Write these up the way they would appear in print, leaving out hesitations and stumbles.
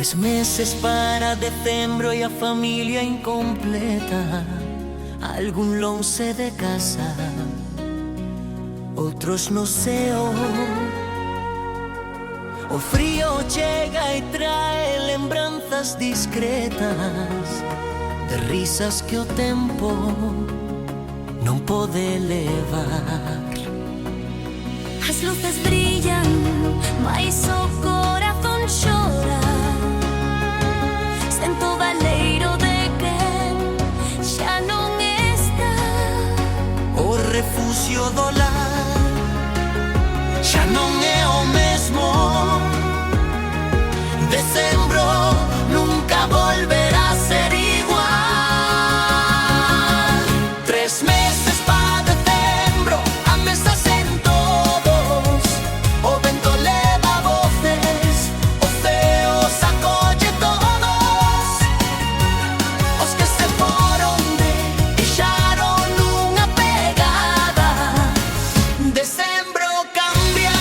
3 meses para decembro e a familia incompleta. Algún lonxe de casa, outros no ceo. O frío chega e trae lembranzas discretas de risas que o tempo non pode levar. As luces brillan, mais o corazón chora. Sento o baleiro de quen xa non está. O refugio do lar xa non é o mesmo. Decembro nunca volverá a ser igual. 3 meses para decembro, a mesa sen todos. O vento leva voces, o ceo se acolle todos. Os que se foron deixaron nunha pegada. Decembro cambia,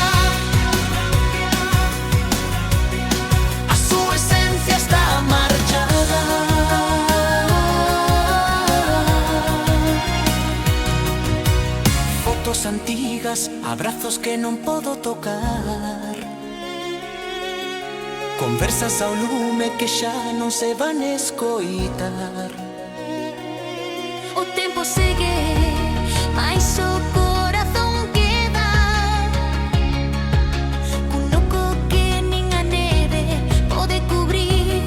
a súa esencia está marchada. Fotos antigas, abrazos que non podo tocar, conversas ao lume que xa non se van escoitar. O tempo segue, mais o corazón queda. Cun loco que nin a neve pode cubrir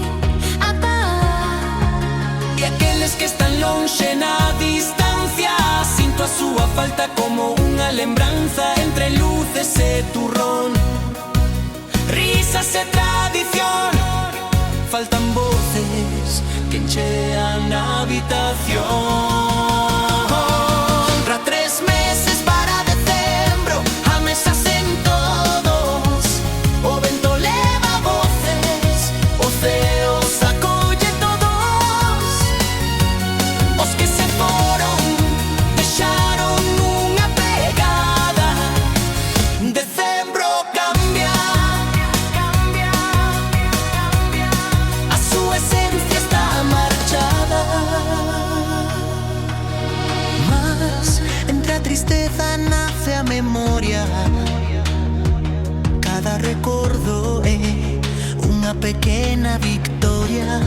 a paz. E aqueles que están lonxe na distancia, sinto a súa falta como unha lembranza entre luces e turrón, risas e tradición. Faltan voces que enchean a habitación. Ra 3 meses para decembro, a mesa sen todos. O vento leva voces, o ceo se acolle todos. Os que se foron deixaron nunha pegada. Decembro cambia, a súa esencia está marchada. Mas entre a tristeza nace a memoria. Cada recordo é unha pequena victoria.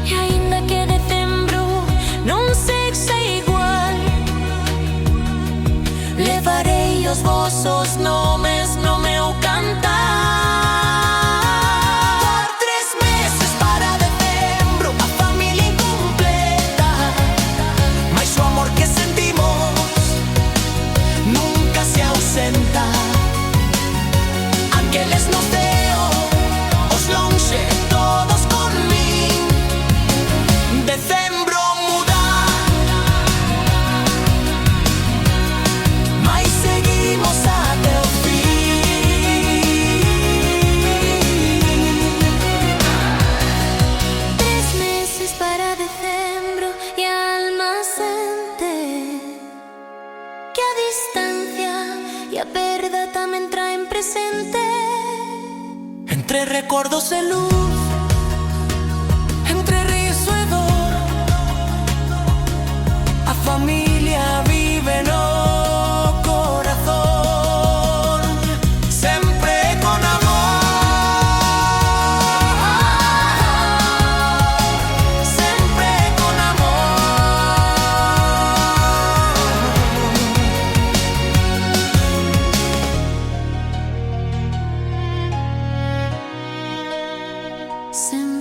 E aínda que decembro non sexa igual, Levarei os vosos nomes no meu cantar. 3 meses para decembro, a familia incompleta. Mais o amor que sentimos nunca se ausenta. Ángeles no ceo, os lonxe, todos con min. Decembro muda, mais seguimos até o fin. 3 meses para decembro e a alma sente que a distancia e a perda tamén traen presente. Entre recordos e luz, entre riso e dor, a familia vive no corazón. Sempre con amor, sempre con amor. Sempre